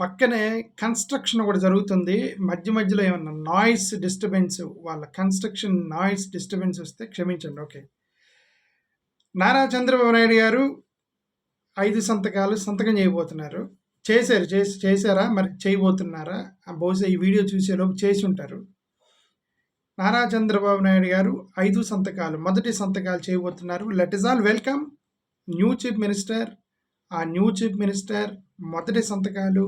పక్కనే కన్‌స్ట్రక్షన్ ఒకటి జరుగుతుంది. మధ్యలో ఏమన్నా నాయిస్ డిస్టర్బెన్స్ వాళ్ళ కన్‌స్ట్రక్షన్ నాయిస్ డిస్టర్బెన్స్ వస్తే క్షమించండి. ఓకే. నారా చంద్రబాబు నాయుడు గారు 5 సంతకాలు సంతకం చేయబోతున్నారు. చేశారా? మరి చేయబోతున్నారా? బహుశా ఈ వీడియో చూసేలోపు చేసి ఉంటారు. నారా చంద్రబాబు నాయుడు గారు 5 సంతకాలు, మొదటి సంతకాలు చేయబోతున్నారు. Let us all welcome new chief minister. ఆ న్యూ చీఫ్ మినిస్టర్ మొదటి సంతకాలు,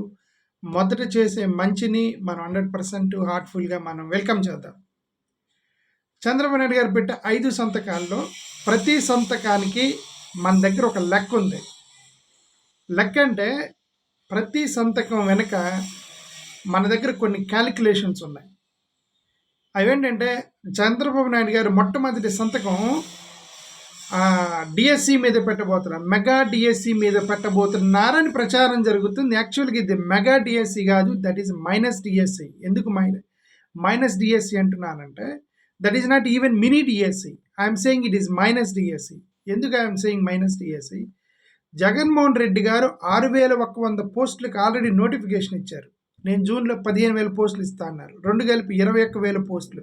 మొదట చేసే మంచిని మనం 100% హార్ట్ఫుల్గా మనం వెల్కమ్ చేద్దాం. చంద్రబాబు నాయుడు గారు పెట్టే 5 సంతకాల్లో ప్రతి సంతకానికి మన దగ్గర ఒక లెక్క ఉంది. లెక్క అంటే ప్రతి సంతకం వెనుక మన దగ్గర కొన్ని క్యాలిక్యులేషన్స్ ఉన్నాయి. అవేంటంటే చంద్రబాబు నాయుడు గారు మొట్టమొదటి సంతకం డిఎస్సి మీద పెట్టబోతున్నారు. మెగా డిఎస్సి మీద పెట్టబోతున్నారని ప్రచారం జరుగుతుంది. యాక్చువల్గా ఇది మెగా డిఎస్సి కాదు, దట్ ఈస్ మైనస్ డిఎస్సి. ఎందుకు మైనస్ డిఎస్సి అంటున్నానంటే that is not even mini DSC. I'm saying it is minus DSC. ఎందుకు I'm saying minus DSC? Jaganmohan Reddy garu 6,100 పోస్టులకు ఆల్రెడీ నోటిఫికేషన్ ఇచ్చారు. నేను జూన్లో 15,000 పోస్టులు ఇస్తా అన్నారు. 2 కలిపి 21,000 పోస్టులు.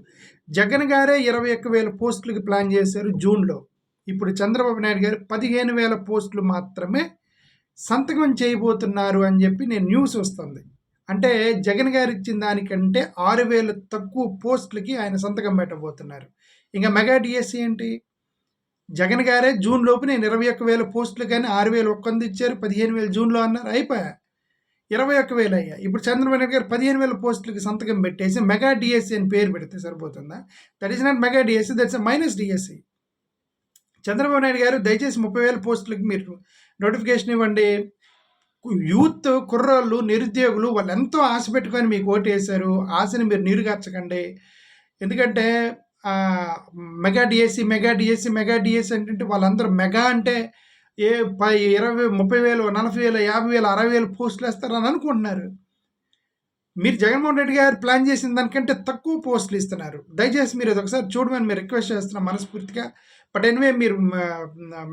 జగన్ గారే 21,000 పోస్టులకి ప్లాన్ చేశారు జూన్లో. ఇప్పుడు చంద్రబాబు నాయుడు గారు 15,000 పోస్టులు మాత్రమే సంతకం చేయబోతున్నారు అని చెప్పి నేను న్యూస్ వస్తుంది. అంటే జగన్ గారు ఇచ్చిన దానికంటే 6,000 తక్కువ పోస్టులకి ఆయన సంతకం పెట్టబోతున్నారు. ఇంకా మెగా డిఎస్సి ఏంటి? జగన్ గారే జూన్ లోపు నేను 21,000 పోస్టులు కానీ 6,000 ఇచ్చారు, 15,000 జూన్లో అన్నారు, అయిపోయా 21,000 అయ్యా. ఇప్పుడు చంద్రబాబు నాయుడు గారు 15,000 పోస్టులకి సంతకం పెట్టేసి మెగా డిఎస్సి అని పేరు పెడితే సరిపోతుందా? That is not mega DSC, that's minus DSC. Chandrababu Naidu గారు దయచేసి 30,000 పోస్టులకి మీరు నోటిఫికేషన్ ఇవ్వండి. యూత్ కుర్రోళ్ళు, నిరుద్యోగులు వాళ్ళు ఎంతో ఆశ పెట్టుకొని మీకు ఓటు వేశారు. ఆశని మీరు నీరుగార్చకండి. ఎందుకంటే మెగా డిఎస్సి అంటే వాళ్ళందరూ మెగా అంటే 20,000, 30,000, 40,000, 50,000, 60,000 పోస్టులు వేస్తారని అనుకుంటున్నారు. మీరు జగన్మోహన్ రెడ్డి గారు ప్లాన్ చేసిన దానికంటే తక్కువ పోస్టులు ఇస్తున్నారు. దయచేసి మీరు అది ఒకసారి చూడమని మీరు రిక్వెస్ట్ చేస్తున్నాం మనస్ఫూర్తిగా. బట్ ఎనివే మీరు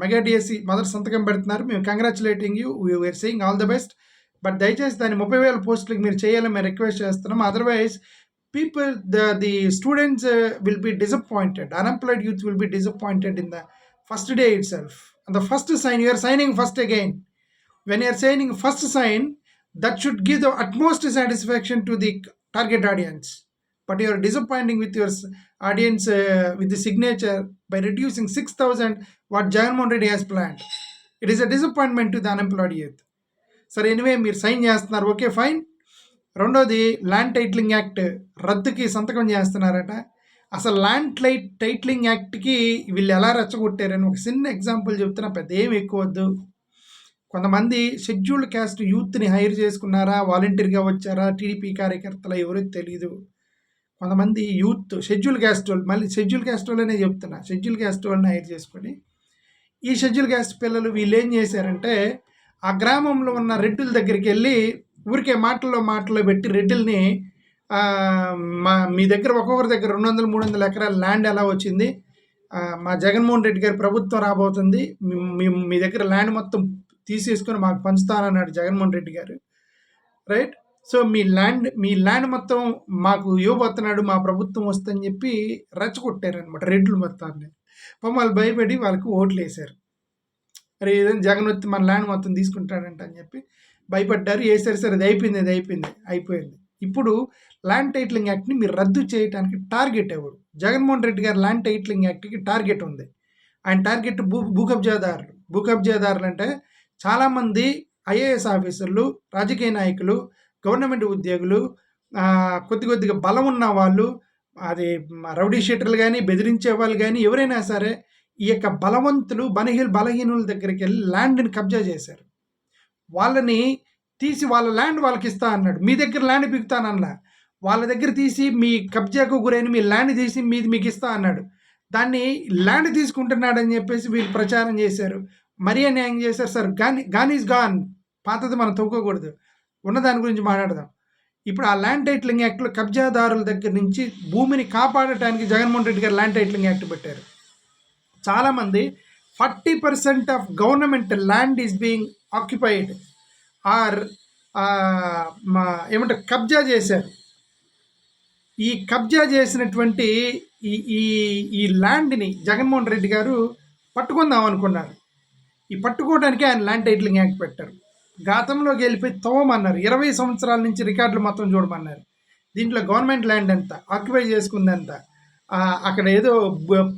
మెగా డిఎస్సి మొదటి సంతకం పెడుతున్నారు. మేము congratulating you, we are saying all the best. But దయచేసి దాన్ని 30,000 పోస్టులకి మీరు చేయాలని మేము రిక్వెస్ట్ చేస్తున్నాం. Otherwise people, the students will be disappointed. Unemployed youth will be disappointed in the first day itself. And the first sign, you are signing first again. When you are signing first sign, that should give the utmost satisfaction to the target audience. But you are disappointing with your audience with the signature by reducing 6,000 what Jagannath Reddy has planned. It is a disappointment to the unemployed youth. Sir, anyway, మీరు sign చేస్తున్నారు, okay fine. రెండోది land titling act రద్దుకి సంతకం చేస్తున్నారట. అసలు land titling యాక్ట్కి వీళ్ళు ఎలా రెచ్చగొట్టారని ఒక చిన్న ఎగ్జాంపుల్ చెప్తున్నా, పెద్ద ఏమి ఎక్కువ వద్దు. కొంతమంది షెడ్యూల్డ్ క్యాస్ట్ యూత్ని హైర్ చేసుకున్నారా, వాలంటీర్గా వచ్చారా, టీడీపీ కార్యకర్తలు ఎవరో తెలియదు. కొంతమంది యూత్ షెడ్యూల్ క్యాస్ట్ వాళ్ళు, మళ్ళీ షెడ్యూల్ క్యాస్ట్ వాళ్ళనే చెప్తున్నా, షెడ్యూల్ క్యాస్ట్ వాళ్ళని హైర్ చేసుకొని ఈ షెడ్యూల్ క్యాస్ట్ పిల్లలు వీళ్ళు ఏం చేశారంటే ఆ గ్రామంలో ఉన్న రెడ్డుల దగ్గరికి వెళ్ళి ఊరికే మాటల్లో పెట్టి రెడ్డిల్ని మీ దగ్గర ఒక్కొక్కరి దగ్గర 200-300 ఎకరాల ల్యాండ్ ఎలా వచ్చింది, మా జగన్మోహన్ రెడ్డి గారి ప్రభుత్వం రాబోతుంది, మీ దగ్గర ల్యాండ్ మొత్తం తీసేసుకొని మాకు పంచుతానన్నాడు జగన్మోహన్ రెడ్డి గారు, రైట్? సో మీ ల్యాండ్ మొత్తం మాకు ఇవ్వబోతున్నాడు, మా ప్రభుత్వం వస్తుందని చెప్పి రెచ్చగొట్టారనమాట రెడ్లు మొత్తాన్ని. వాళ్ళు భయపడి వాళ్ళకి ఓట్లు వేశారు. అరే ఏదైనా జగన్ వచ్చి మన ల్యాండ్ మొత్తం తీసుకుంటాడంట అని చెప్పి భయపడ్డారు, వేసారు. సరే అది అయిపోయింది. ఇప్పుడు ల్యాండ్ టైటిలింగ్ యాక్ట్ని మీరు రద్దు చేయడానికి టార్గెట్ ఎవరు? జగన్మోహన్ రెడ్డి గారు ల్యాండ్ టైటిలింగ్ యాక్ట్కి టార్గెట్ ఉంది. ఆయన టార్గెట్ భూకబ్జాదారులు అంటే చాలామంది ఐఏఎస్ ఆఫీసర్లు, రాజకీయ నాయకులు, గవర్నమెంట్ ఉద్యోగులు, కొద్దిగా బలం ఉన్న వాళ్ళు, అది రౌడీ షీటర్లు కానీ బెదిరించే వాళ్ళు కానీ ఎవరైనా సరే ఈ యొక్క బలవంతులు బలహీనుల దగ్గరికి వెళ్ళి ల్యాండ్ని కబ్జా చేశారు. వాళ్ళని తీసి వాళ్ళ ల్యాండ్ వాళ్ళకి ఇస్తా అన్నాడు. మీ దగ్గర ల్యాండ్ బిగుతానన్నా, వాళ్ళ దగ్గర తీసి మీ కబ్జాకు గురైన మీ ల్యాండ్ తీసి మీకు ఇస్తా అన్నాడు. దాన్ని ల్యాండ్ తీసుకుంటున్నాడని చెప్పేసి వీళ్ళు ప్రచారం చేశారు. మరీ అన్యాయం చేశారు. సార్ గాన్ ఈజ్ గాన్, పాతది మనం తవ్వుకోకూడదు, ఉన్న దాని గురించి మాట్లాడదాం. ఇప్పుడు ఆ ల్యాండ్ టైటిలింగ్ యాక్ట్లో కబ్జాదారుల దగ్గర నుంచి భూమిని కాపాడటానికి జగన్మోహన్ రెడ్డి గారు ల్యాండ్ టైటిలింగ్ యాక్ట్ పెట్టారు. చాలామంది 40% of government land is being occupied or మా ఏమంటారు కబ్జా చేశారు. ఈ కబ్జా చేసినటువంటి ఈ ఈ ఈ ల్యాండ్ని జగన్మోహన్ రెడ్డి గారు పట్టుకుందాం అనుకున్నారు. ఈ పట్టుకోవడానికి ఆయన ల్యాండ్ టైటిలింగ్ యాక్ట్ పెట్టారు. గతంలోకి వెళ్ళిపోయి తోమన్నారు. 20 సంవత్సరాల నుంచి రికార్డులు మొత్తం చూడమన్నారు. దీంట్లో గవర్నమెంట్ ల్యాండ్ ఎంత, ఆక్యుపై చేసుకుంది ఎంత, అక్కడ ఏదో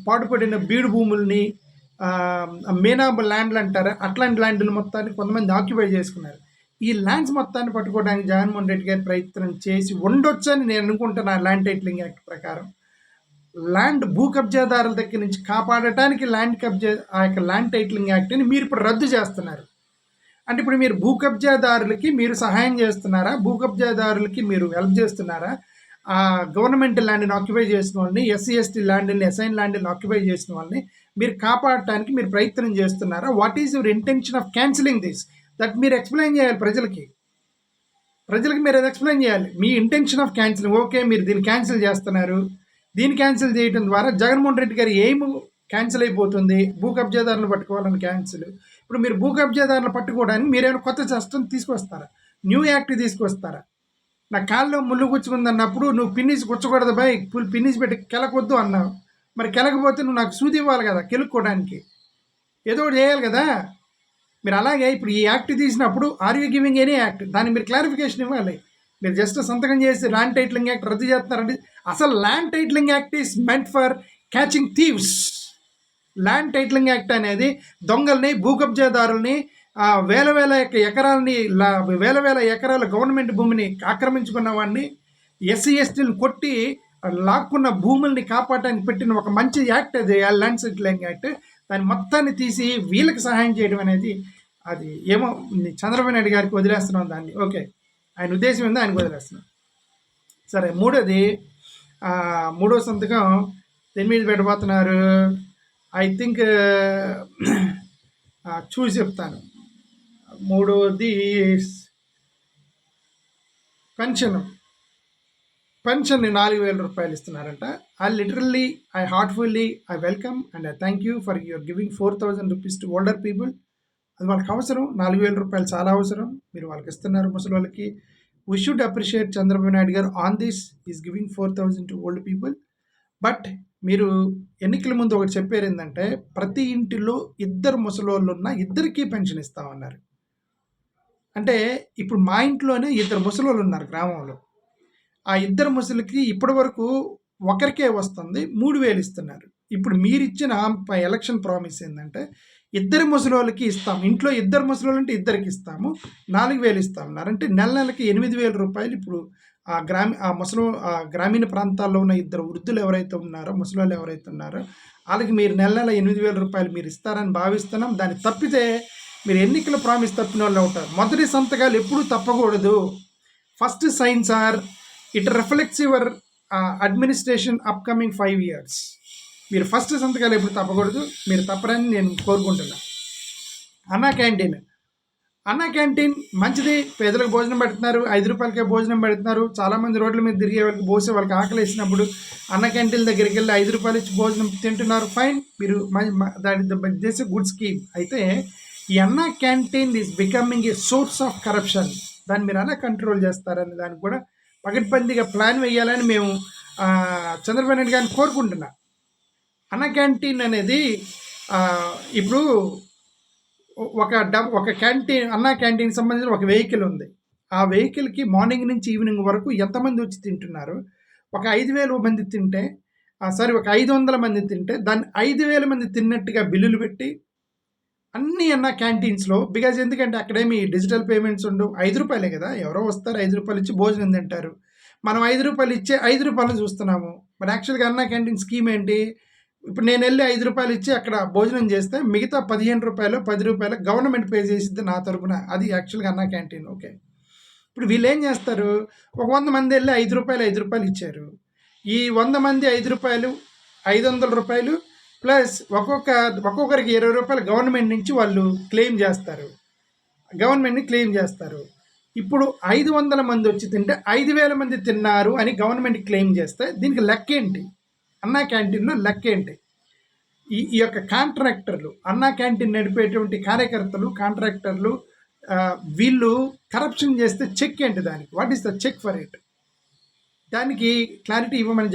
పాటుపడిన బీడు భూముల్ని మీనాబ్ ల్యాండ్లు అంటారు, అట్లాంటి ల్యాండ్లు మొత్తాన్ని కొంతమంది ఆక్యుపై చేసుకున్నారు. ఈ ల్యాండ్స్ మొత్తాన్ని పట్టుకోవడానికి జగన్మోహన్ రెడ్డి గారు ప్రయత్నం చేసి ఉండొచ్చని నేను అనుకుంటున్నా. ల్యాండ్ టైటిలింగ్ యాక్ట్ ప్రకారం ల్యాండ్ భూ కబ్జాదారుల దగ్గర నుంచి కాపాడటానికి ఆ యొక్క ల్యాండ్ టైటిలింగ్ యాక్ట్ని మీరు ఇప్పుడు రద్దు చేస్తున్నారు. అంటే ఇప్పుడు మీరు భూ కబ్జాదారులకి మీరు సహాయం చేస్తున్నారా, భూ కబ్జాదారులకి మీరు హెల్ప్ చేస్తున్నారా, గవర్నమెంట్ ల్యాండ్ని ఆక్యుపై చేసిన వాళ్ళని, ఎస్సీ ఎస్టీ ల్యాండ్ని, అసైన్ ల్యాండ్ని ఆక్యుపై చేసిన వాళ్ళని మీరు కాపాడటానికి మీరు ప్రయత్నం చేస్తున్నారా? What is your intention of cancelling this? That మీరు ఎక్స్ప్లెయిన్ చేయాలి ప్రజలకి మీరు అది ఎక్స్ప్లెయిన్ చేయాలి. మీ ఇంటెన్షన్ ఆఫ్ క్యాన్సిలింగ్, ఓకే మీరు దీన్ని క్యాన్సిల్ చేస్తున్నారు, దీన్ని క్యాన్సిల్ చేయడం ద్వారా జగన్మోహన్ రెడ్డి గారి ఎయిమ్ క్యాన్సిల్ అయిపోతుంది. భూ కబ్జాదారులు పట్టుకోవాలని క్యాన్సిల్. ఇప్పుడు మీరు భూ కబ్జాదారులు పట్టుకోవడానికి మీరేమైనా కొత్త చట్టం తీసుకొస్తారా, న్యూ యాక్ట్ తీసుకొస్తారా? నా కాల్లో ముళ్ళు గుచ్చుకుందన్నప్పుడు నువ్వు పిన్నిసి గుచ్చకూడదు బాయ్, పిన్నిసి పెట్టి కెలకొద్దు అన్నావు. మరి కెలకపోతే నువ్వు నాకు సూది ఇవ్వాలి కదా కెలుక్కోవడానికి, ఏదో ఒకటి చేయాలి కదా. మీరు అలాగే ఇప్పుడు ఈ యాక్ట్ తీసినప్పుడు are you giving any act, దాన్ని మీరు క్లారిఫికేషన్ ఇవ్వాలి. మీరు జస్ట్ సంతకం చేసి ల్యాండ్ టైటిలింగ్ యాక్ట్ రద్దు చేస్తున్నారంటే అసలు land titling act is meant for catching thieves. Land titling act అనేది దొంగల్ని, భూ కబ్జాదారుల్ని, వేల ఎకరాల గవర్నమెంట్ భూమిని ఆక్రమించుకున్న వాడిని, ఎస్సీ ఎస్టీలను కొట్టి లాక్కున్న భూముల్ని కాపాడటానికి పెట్టిన ఒక మంచి యాక్ట్ అది ల్యాండ్ టైటిలింగ్ యాక్ట్. దాన్ని మొత్తాన్ని తీసి వీళ్ళకి సహాయం చేయడం అనేది అది ఏమో చంద్రబాబు నాయుడు గారికి వదిలేస్తున్నాం దాన్ని. ఓకే, ఆయన ఉద్దేశం ఏందో ఆయనకు వదిలేస్తున్నాం. సరే, మూడో సంతకం దీని మీద పెట్టబోతున్నారు. ఐ థింక్ చూసి చెప్తాను. మూడోది పెన్షన్ 4,000 రూపాయలు ఇస్తున్నారంట. I heartfully welcome and I thank you for your giving 4,000 rupees to older people. అది వాళ్ళకి అవసరం. 4,000 రూపాయలు చాలా అవసరం. మీరు వాళ్ళకి ఇస్తున్నారు ముసలి వాళ్ళకి. We should appreciate Chandrababu Naidu garu on this. Is giving 4,000 to old people. But మీరు ఎన్నికల ముందు ఒకటి చెప్పారు ఏంటంటే ప్రతి ఇంటిలో 2 ముసలోళ్ళు ఉన్న ఇద్దరికీ పెన్షన్ ఇస్తామన్నారు. అంటే ఇప్పుడు మా ఇంట్లోనే 2 ముసలోళ్ళు ఉన్నారు గ్రామంలో. ఆ 2 ముసలికి ఇప్పటి వరకు ఒకరికే వస్తుంది, 3,000 ఇస్తున్నారు. ఇప్పుడు మీరు ఇచ్చిన ఎలక్షన్ ప్రామిస్ ఏంటంటే 2 ముసలోళ్ళకి ఇస్తాం, ఇంట్లో 2 ముసలోళ్ళు అంటే 2కి ఇస్తాము, 4,000 ఇస్తామన్నారు. అంటే నెలకి 8,000 రూపాయలు ఇప్పుడు గ్రామీణ ప్రాంతాల్లో ఉన్న 2 వృద్ధులు ఎవరైతే ఉన్నారో, ముసలోళ్ళు ఎవరైతే ఉన్నారో వాళ్ళకి మీరు నెల 8,000 రూపాయలు మీరు ఇస్తారని భావిస్తున్నాం. దాన్ని తప్పితే మీరు ఎన్నికల ప్రామిస్ తప్పిన వాళ్ళు అవుతారు. మొదటి సంతకాలు ఎప్పుడూ తప్పకూడదు. First signs it reflects your administration upcoming 5 years. మీరు ఫస్ట్ సంతకాలు ఎప్పుడు తప్పకూడదు. మీరు తప్పరని నేను కోరుకుంటున్నాను. అన్నా క్యాంటీన్ మంచిది. పేదలకు భోజనం పెడుతున్నారు, 5 రూపాయలకే భోజనం పెడుతున్నారు. చాలామంది రోడ్ల మీద తిరిగే వాళ్ళకి వాళ్ళకి ఆకలి వేసినప్పుడు అన్న క్యాంటీన్ దగ్గరికి వెళ్ళి 5 రూపాయలు ఇచ్చి భోజనం తింటున్నారు. ఫైన్, మీరు దాని గుడ్ స్కీమ్. అయితే ఈ అన్నా canteen is becoming a source of corruption. దాన్ని మీరు ఎలా కంట్రోల్ చేస్తారని దానికి కూడా పకడ్బందీగా ప్లాన్ వేయాలని మేము చంద్రబాబు నాయుడు గారిని కోరుకుంటున్నా. అన్న క్యాంటీన్ అనేది ఇప్పుడు ఒక అన్నా క్యాంటీన్ సంబంధించిన ఒక వెహికల్ ఉంది. ఆ వెహికల్కి మార్నింగ్ నుంచి ఈవినింగ్ వరకు ఎంతమంది వచ్చి తింటున్నారు? ఒక 5,000 మంది తింటే, ఒక 500 మంది తింటే దాన్ని 5,000 మంది తిన్నట్టుగా బిల్లులు పెట్టి అన్నీ అన్నా క్యాంటీన్స్లో. బికాజ్ ఎందుకంటే అక్కడేమి డిజిటల్ పేమెంట్స్ ఉండవు. 5 రూపాయలే కదా, ఎవరో వస్తారు 5 రూపాయలు ఇచ్చి భోజనం తింటారు. మనం 5 రూపాయలు ఇచ్చే 5 రూపాయలు చూస్తున్నాము. బట్ యాక్చువల్గా అన్నా క్యాంటీన్ స్కీమ్ ఏంటి? ఇప్పుడు నేను వెళ్ళి 5 రూపాయలు ఇచ్చి అక్కడ భోజనం చేస్తే మిగతా 15 రూపాయలు 10 రూపాయలు గవర్నమెంట్ పే చేసిద్ది నా తరపున. అది యాక్చువల్గా అన్నా క్యాంటీన్. ఓకే, ఇప్పుడు వీళ్ళు ఏం చేస్తారు? ఒక 100 మంది వెళ్ళి 5 రూపాయలు ఇచ్చారు. ఈ 100 మంది 5 రూపాయలు 500 రూపాయలు ప్లస్ ఒక్కొక్కరికి 20 రూపాయలు గవర్నమెంట్ నుంచి వాళ్ళు గవర్నమెంట్ని క్లెయిమ్ చేస్తారు. ఇప్పుడు 500 మంది వచ్చి తింటే 5,000 మంది తిన్నారు అని గవర్నమెంట్ క్లెయిమ్ చేస్తే దీనికి లెక్క ఏంటి? అన్నా క్యాంటీన్లో లెక్క ఏంటి? ఈ యొక్క కాంట్రాక్టర్లు, అన్నా క్యాంటీన్ నడిపేటువంటి కార్యకర్తలు, కాంట్రాక్టర్లు, వీళ్ళు కరప్షన్ చేస్తే చెక్ ఏంటి దానికి? What is the check for it? దానికి క్లారిటీ ఇవ్వమని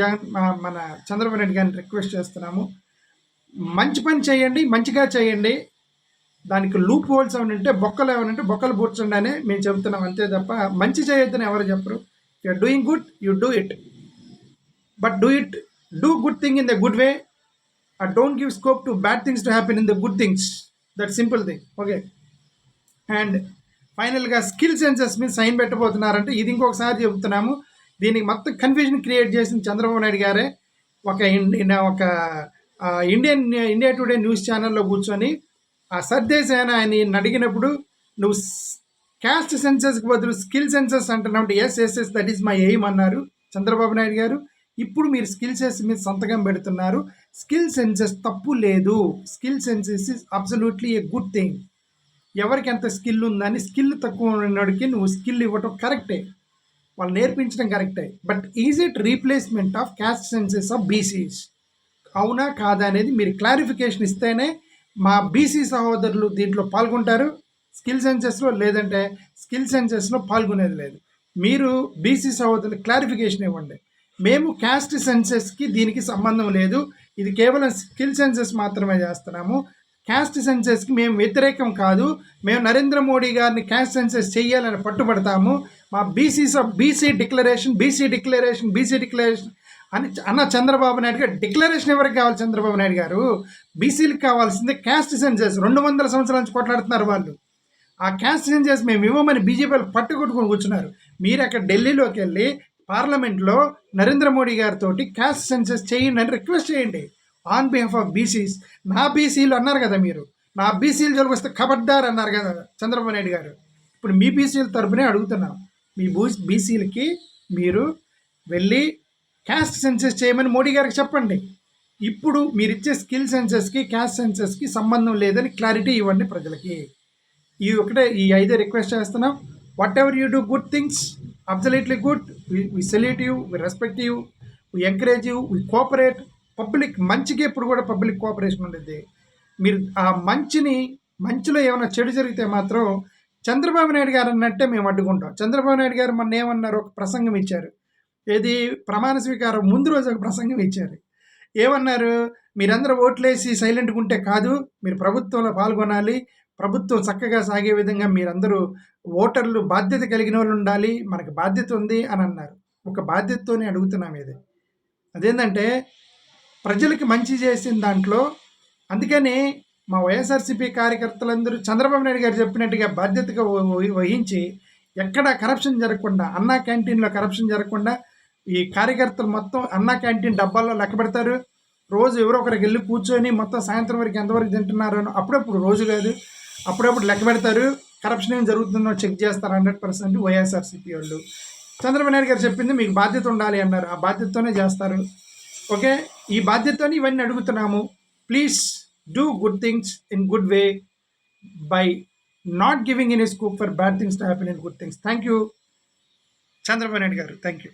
మన చంద్రబాబు నాయుడు గారిని రిక్వెస్ట్ చేస్తున్నాము. మంచి పని చేయండి, మంచిగా చేయండి. దానికి లూప్ హోల్స్ ఏమైనా ఉంటే, బొక్కలు ఏమైనా ఉంటే బొక్కలు పూడ్చండి అని మేము చెబుతున్నాం, అంతే తప్ప మంచి చేయొద్దని ఎవరు చెప్పరు. You're doing good, you do it, but do good thing in the good way. Don't give scope to bad things to happen in the good things. That simple thing. Okay. And ఫైనల్గా skill census మీద sign పెట్టబోతున్నారంటే ఇది ఇంకొకసారి చెబుతున్నాము. దీనికి మొత్తం confusion create చేసిన చంద్రబాబు నాయుడు గారే ఒక ఇండియా టుడే న్యూస్ ఛానల్లో కూర్చొని ఆ సర్దేశాయన ఆయన అడిగినప్పుడు నువ్వు క్యాస్ట్ సెన్సెస్కి బదులు స్కిల్ సెన్సెస్ అంటున్నావు. Yes that is my aim అన్నారు చంద్రబాబు నాయుడు గారు. ఇప్పుడు మీరు స్కిల్ సెన్స్ మీద సంతకం పెడుతున్నారు. స్కిల్ సెన్సెస్ తప్పు లేదు. Skill senses is absolutely a good thing. ఎవరికి ఎంత స్కిల్ ఉందని స్కిల్ తక్కువ ఉన్నవాడికి నువ్వు స్కిల్ ఇవ్వటం కరెక్టే, వాళ్ళు నేర్పించడం కరెక్టే. But is it replacement of caste senses of BCs? అవునా కాదా అనేది మీరు క్లారిఫికేషన్ ఇస్తేనే మా బీసీ సహోదరులు దీంట్లో పాల్గొంటారు స్కిల్ సెన్సెస్లో, లేదంటే స్కిల్ సెన్సెస్లో పాల్గొనేది లేదు. మీరు బీసీ సహోదరులు క్లారిఫికేషన్ ఇవ్వండి. మేము క్యాస్ట్ సెన్సెస్కి దీనికి సంబంధం లేదు, ఇది కేవలం స్కిల్ సెన్సెస్ మాత్రమే చేస్తున్నాము. క్యాస్ట్ సెన్సెస్కి మేము వ్యతిరేకం కాదు. మేము నరేంద్ర మోడీ గారిని క్యాస్ట్ సెన్సెస్ చేయాలని పట్టుబడతాము. మా బీసీ డిక్లరేషన్ అని అన్న చంద్రబాబు నాయుడు గారు. డిక్లరేషన్ ఎవరికి కావాలి? చంద్రబాబు నాయుడు గారు బీసీలకు కావాల్సిందే క్యాస్ట్ సెన్సెస్. 200 సంవత్సరాల నుంచి కొట్లాడుతున్నారు వాళ్ళు. ఆ క్యాస్ట్ సెన్సెస్ మేము ఇవ్వమని బీజేపీలు పట్టుకొట్టుకొని కూర్చున్నారు. మీరు అక్కడ ఢిల్లీలోకి వెళ్ళి పార్లమెంట్లో నరేంద్ర మోడీ గారితో క్యాస్ట్ సెన్సెస్ చేయండి అని రిక్వెస్ట్ చేయండి ఆన్ బిహాఫ్ ఆఫ్ బీసీస్. నా బీసీలు అన్నారు కదా మీరు, నా బీసీలు జోలికి వస్తే ఖబర్దార్ అన్నారు కదా చంద్రబాబు నాయుడు గారు. ఇప్పుడు మీ బీసీల తరపునే అడుగుతున్నాం, మీ బీసీలకి మీరు వెళ్ళి క్యాస్ట్ సెన్సెస్ చేయమని మోడీ గారికి చెప్పండి. ఇప్పుడు మీరు ఇచ్చే స్కిల్ సెన్సెస్కి క్యాస్ట్ సెన్సెస్కి సంబంధం లేదని క్లారిటీ ఇవ్వండి ప్రజలకి. ఈ 5 రిక్వెస్ట్ చేస్తున్నాం. Whatever you do good things, absolutely good. We salute you, we respect you, we encourage you, we cooperate. Public మంచికి ఎప్పుడు కూడా పబ్లిక్ కోఆపరేషన్ ఉండేది. మీరు ఆ మంచిలో ఏమైనా చెడు జరిగితే మాత్రం చంద్రబాబు నాయుడు గారు అన్నట్టే మేము అడ్డుకుంటాం. చంద్రబాబు నాయుడు గారు మొన్న ఏమన్నారు, ఒక ప్రసంగం ఇచ్చారు. ఏది ప్రమాణ స్వీకారం ముందు రోజు ఒక ప్రసంగం ఇచ్చారు. ఏమన్నారు, మీరందరూ ఓట్లేసి సైలెంట్గా ఉంటే కాదు, మీరు ప్రభుత్వంలో పాల్గొనాలి, ప్రభుత్వం చక్కగా సాగే విధంగా మీరందరూ ఓటర్లు బాధ్యత కలిగిన వాళ్ళు ఉండాలి, మనకు బాధ్యత ఉంది అని అన్నారు. ఒక బాధ్యతతోనే అడుగుతున్నాం ఇది. అదేంటంటే ప్రజలకి మంచి చేసిన దాంట్లో, అందుకని మా వైఎస్ఆర్సీపీ కార్యకర్తలందరూ చంద్రబాబు నాయుడు గారు చెప్పినట్టుగా బాధ్యతగా వహించి ఎక్కడ కరప్షన్ జరగకుండా, అన్నా క్యాంటీన్లో కరప్షన్ జరగకుండా ఈ కార్యకర్తలు మొత్తం అన్నా క్యాంటీన్ డబ్బాల్లో లెక్క పెడతారు. రోజు ఎవరో ఒకరికి వెళ్ళి కూర్చొని మొత్తం సాయంత్రం వరకు ఎంతవరకు తింటున్నారు అని అప్పుడప్పుడు, రోజు కాదు అప్పుడప్పుడు లెక్క పెడతారు. కరప్షన్ ఏం జరుగుతుందో చెక్ చేస్తారు 100% వైఎస్ఆర్సీపీ వాళ్ళు. చంద్రబాబు నాయుడు గారు చెప్పింది మీకు బాధ్యత ఉండాలి అన్నారు, ఆ బాధ్యతతోనే చేస్తారు. ఓకే, ఈ బాధ్యతని ఇవన్నీ అడుగుతున్నాము. Please do good things in good way by not giving any scope for bad things to happen in good things. Thank you Chandrababu Naidu garu. Thank you.